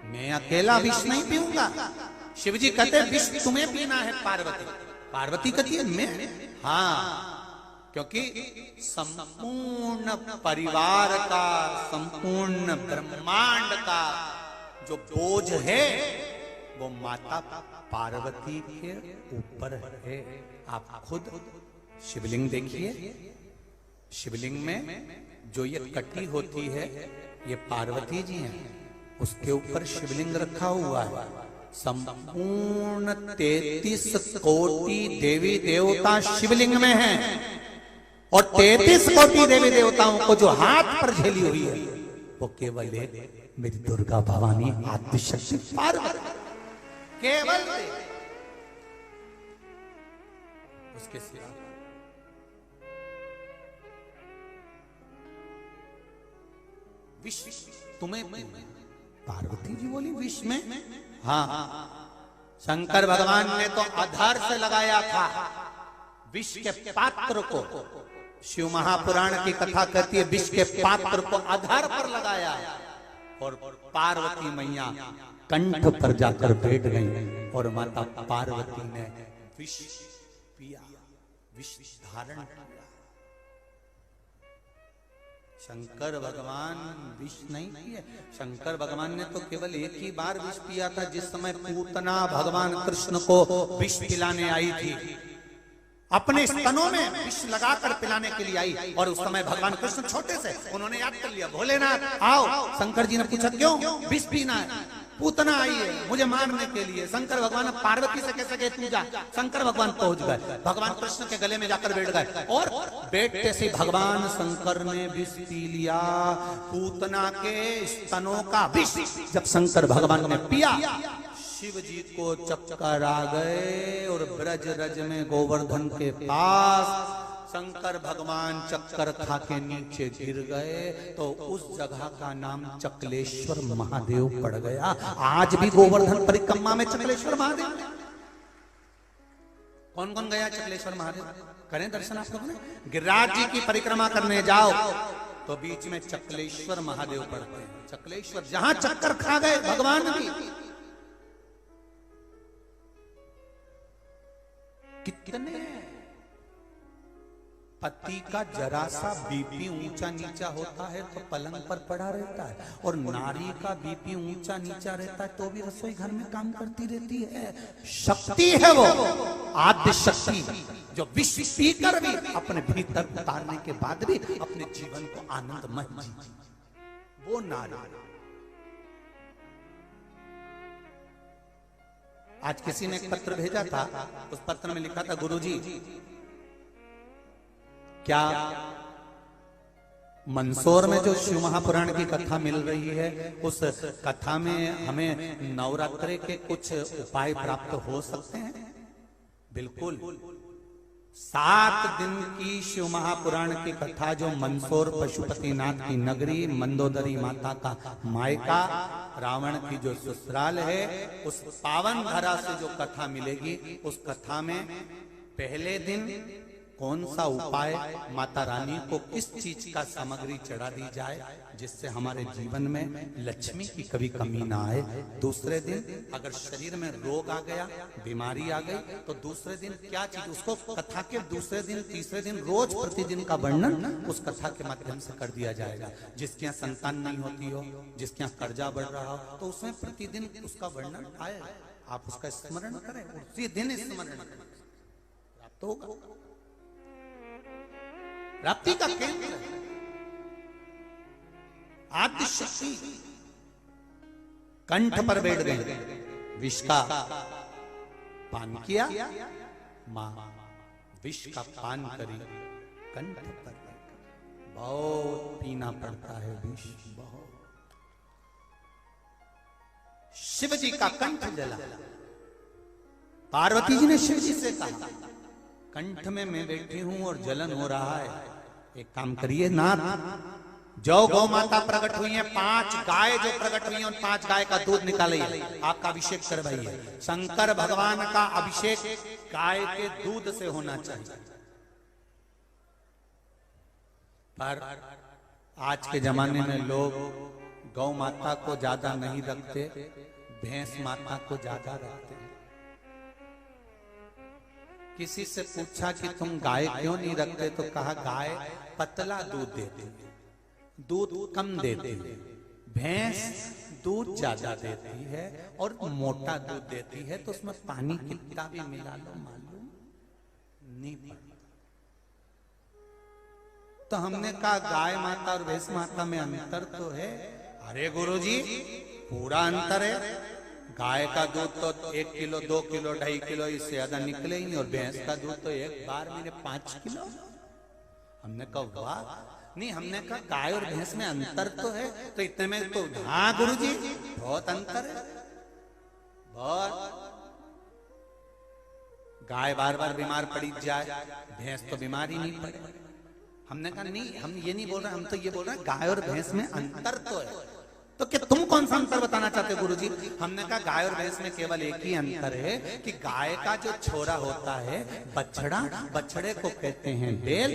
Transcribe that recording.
मैं अकेला विष नहीं पीऊंगा। शिव जी कहते विष तुम्हें पीना है पार्वती। पार्वती कहती है मैं, हाँ, क्योंकि संपूर्ण परिवार का, संपूर्ण ब्रह्मांड का जो बोझ है वो माता पार्वती के ऊपर है। आप खुद शिवलिंग देखिए, शिवलिंग में जो ये कटी होती है ये पार्वती जी हैं, उसके ऊपर शिवलिंग रखा हुआ है। संपूर्ण 33 कोटि देवी देवता शिवलिंग में हैं और 33 कोटि देवी देवताओं को जो हाथ पर झेली हुई है वो केवल एक मेरी दुर्गा भवानी आदिशक्ति पार्वती, केवल उसके सिवा विष तुम्हें, पार्वती जी बोली विष में, हाँ, शंकर भगवान ने तो आधार से लगाया था विष के पात्र को। शिव महापुराण की कथा कहती है विष के पात्र को आधार पर लगाया और पार्वती मैया कंठ पर जाकर बैठ गई और माता पार्वती ने विष पिया, विष धारण किया। शंकर भगवान विष नहीं पिए, शंकर भगवान ने तो केवल एक ही बार विष पिया था, जिस समय पूतना भगवान कृष्ण को विष पिलाने आई थी, अपने स्तनों में विष लगाकर पिलाने के लिए आई। और उस समय भगवान कृष्ण छोटे से, उन्होंने याद कर लिया भोलेनाथ आओ। शंकर जी ने पूछा क्यों विष पीना है? पूतना आई है मुझे मारने के लिए। शंकर भगवान पार्वती से कैसे गए, तू जा। शंकर भगवान पहुंच गए, भगवान कृष्ण के गले में जाकर बैठ गए और बैठते से भगवान शंकर ने विष पी लिया, पूतना के स्तनों का विष। जब शंकर भगवान ने पिया, शिव जी को चक्कर आ गए और ब्रज रज में गोवर्धन के पास शंकर भगवान चक्कर खा के नीचे गिर गए, तो उस जगह का नाम चकलेश्वर महादेव पड़ गया। आज भी गोवर्धन परिक्रमा में चकलेश्वर महादेव। कौन कौन गया चकलेश्वर महादेव? करें दर्शन आप लोगों ने? गिरिराज जी की परिक्रमा करने जाओ तो बीच में चकलेश्वर महादेव पड़ते हैं। चकलेश्वर जहां चक्कर खा गए भगवान भी। कितने पति का जरा सा बीपी ऊंचा नीचा होता है तो पलंग पर पड़ा रहता है, और नारी का बीपी ऊंचा नीचा रहता है तो भी रसोई घर में काम करती रहती है। शक्ति है वो, आद्य शक्ति, जो विष पीकर भी अपने भीतर उतारने के बाद भी अपने जीवन को आनंदमय जी, वो नारी। आज किसी ने एक पत्र भेजा था, उस पत्र में लिखा था गुरुजी क्या मंदसौर में जो शिव महापुराण की कथा मिल रही है उस कथा में हमें नवरात्रि के कुछ उपाय प्राप्त हो सकते हैं? बिल्कुल। 7 दिन की शिव महापुराण की कथा जो मंदसौर पशुपतिनाथ की नगरी, मंदोदरी माता का मायका, रावण की जो ससुराल है, उस पावन धरा से जो कथा मिलेगी, उस कथा में पहले दिन कौन सा उपाय माता रानी को किस चीज का सामग्री चढ़ा दी जाए जिससे हमारे जीवन में लक्ष्मी की कभी कमी ना आए। दूसरे दिन अगर शरीर में रोग आ गया, बीमारी आ गई, तो दूसरे दिन क्या चीज, उसको कथा के दूसरे दिन, तीसरे दिन रोज प्रतिदिन का वर्णन उस कथा के माध्यम से कर दिया जाएगा। जिसके यहाँ संतान नहीं होती हो, जिसके यहाँ कर्जा बढ़ रहा हो, तो उसमें प्रतिदिन उसका वर्णन आए, आप उसका स्मरण करें, उसी दिन स्मरण करें, प्राप्त होगा। प्राप्ति का केंद्र आद्य शक्ति। कंठ पर बैठ गए, विष का पान किया, मां विष का पान करी, कंठ पर बहुत पीना पड़ता है विष, बहुत। शिव जी का कंठ जला। पार्वती जी ने शिव जी से कहा कंठ में मैं बैठी हूं और जलन हो रहा है, एक काम करिए नाथ, जो गौ माता प्रकट हुई है, 5 गाय जो प्रकट हुई है, उन 5 गाय का दूध निकालिए, आपका अभिषेक करवाइए। शंकर भगवान का अभिषेक गाय के दूध से होना चाहिए। पर आज के जमाने में लोग गौ माता को ज्यादा नहीं रखते, भैंस माता को ज्यादा रखते हैं। किसी से पूछा कि तुम गाय क्यों नहीं रखते, तो कहा गाय पतला दूध देती है, दूध कम देती है। भैंस दूध ज्यादा देती है और मोटा दूध देती है, तो उसमें पानी कितना भी मिला लो मालूम नहीं पड़ता। तो हमने कहा गाय माता और भैंस माता में अंतर तो है। अरे गुरुजी पूरा अंतर है, गाय का दूध तो 1 किलो 2 किलो 2.5 किलो इससे ज्यादा निकले ही नहीं, और भैंस का दूध तो एक बार में 5 किलो। हमने कहा वाह, नहीं हमने कहा गाय और भैंस में अंतर तो है, तो इतने में तो हाँ गुरुजी बहुत अंतर है, बहुत। गाय बार बार बीमार पड़ी जाए, भैंस तो बीमार ही नहीं पड़े। हमने कहा नहीं, हम ये नहीं बोल रहे, हम तो ये बोल रहे हैं गाय और भैंस में अंतर तो है। तो क्या तुम कौन सा अंतर बताना चाहते हो गुरुजी? हमने कहा गाय और भैंस में केवल एक ही अंतर है कि गाय का जो छोरा होता है बछड़ा, बछड़े को कहते हैं बैल,